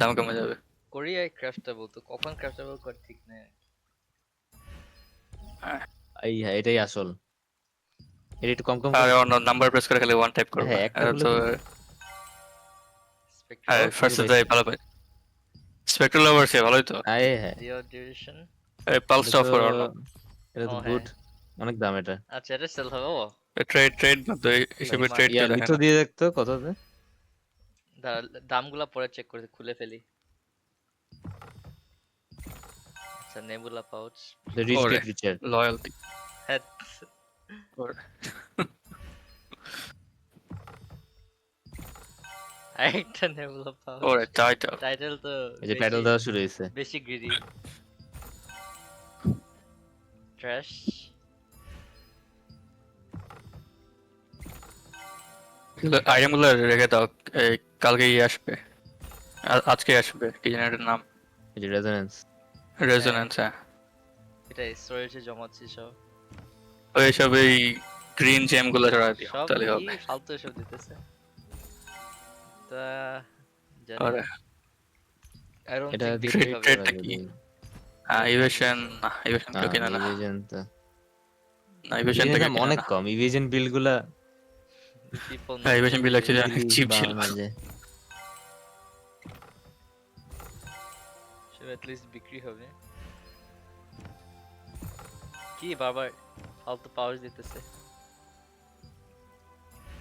দাম কমে যাবে। কোরিয়ায় ক্রাফটেবল, তো কখন ক্রাফটেবল কর ঠিক নেই। হ্যাঁ, হ্যাঁ, এটাই আসল। এটা একটু কম কম আর করে। অন্য নাম্বার প্রেস করে খালি ওয়ান টাইপ করবে, হ্যাঁ, একটা এটা করলে তো কিন্তু স্পেক্ট্রাল ও কিছু ফার্স্ট পাইছি। ভালো পাই। স্পেক্ট্রাল ওভারসে ভালোই তো। হ্যাঁ, ডিও ডিভিশন। এই পালস এটা অফ তো করে অন্য এটা ও তো হ্যাঁ, গুড, অনেক দাম এটা। আচ্ছা এটা সেল হবে। ও ট্রেড ট্রেড হিসেবে Smart. ট্রেড কেউ দেখে লিট্রো না। দিয়ে দেখতো কততে। দাঁড়া, দামগুলা পরে চেক করে খুলে ফেলি। আচ্ছা নেবুলা পাউচ। দ্য রিচ ওরে গেট রিচার। লয়্যালটি হ্যাঁ, ওরে আরেকটা নেবুলা পাউচ। ওরে টাইটেল। টাইটেল তো এই যে বেশি টাইটেল দেওয়া শুরু হয়েছে। বেশি গ্রিডি। ট্র্যাশ। আইটেম গুলো রেখে দাও, এই কালকে আসবে, আজকে আসবে, কি জানি এটার নাম, এই যে রেজোনেন্স। রেজোনেন্স। হ্যাঁ, এটা স্টোরেজে জমাচ্ছি সব। ওই সব এই গ্রিন জেম গুলো ছড়া দিও সব তাহলে কি হবে। ফালতু এসব দিতেছে। তা জানি ওরে না। আই ডোন্ট এটা থিংক দিয়ে বিক্রি ট্রেড হবে। ট্রেডটা কি? ইভেশন না, ইভেশন কেউ কিনে না। ইভিশন তো না, ইভেশন ইভিশনের থেকে দাম কিনে অনেক না। কম। ইভিশন বিল গুলা পিপল হ্যাঁ, ইভেশন বিল অ্যাকচুয়ালি অনেক ইজিলি চিপ ছিল। বানানো যায়। সব at least বিক্রি হবে। কি বারবার ফালতু পাওয়ার দিতেছে।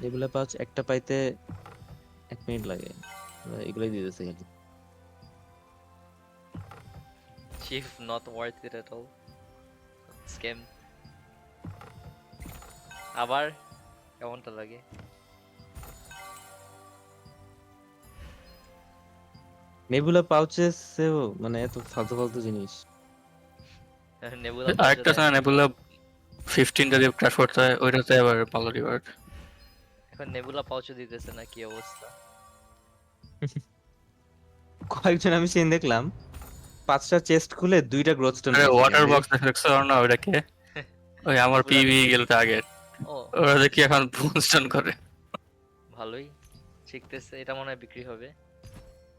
এগুলা পাঁচ একটা পাইতে 1 মিনিট লাগে, এগুলাই দিতেছে খালি। Chief not worth it at all. Scam. আবার কেমনটা লাগে। নেবুলা পাউচেস মানে এত ফালতু ফালতু জিনিস। নেবুলা পাওয়ার আরেকটা আছে না, নেবুলা 15 যদি ক্র্যাশ করতে হয়, ওইটাতে আবার ভালো রিওয়ার্ড। এখন নেবুলা পাউচও দিতেছে না, কি অবস্থা। কয়েকজন আমি সেদিন দেখলাম 5টা চেস্ট খুলে 2টা গ্রোথ স্টোন আরে পাইছে ওয়াটার গেমে। বক্স দেখছো না ওইটাকে? ওই আমার পুরা পিভি লিকুইড। গেল তো আগে, ও ওরা দেখি এখন বুনস্টন করে। ভালোই শিখতেছে, এটা মনে হয় বিক্রি হবে।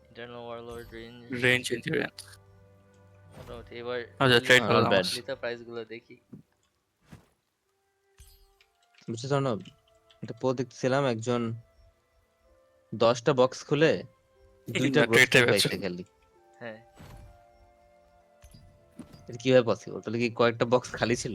Internal warlord range range insurance. মোটামুটি এবার আচ্ছা, ট্রেড নট করলাম। ব্যাড। লিতা প্রাইস গুলো দেখি। বুঝছো না, একটা পো দেখছিলাম একজন 10টা বক্স খুলে 2টা না, গ্রোথ ট্রেডটাই স্টোন ব্যবসা। পাইছে খালি। হ্যাঁ, এটা কিভাবে পসিবল? তাহলে কি কয়েকটা বক্স খালি ছিল?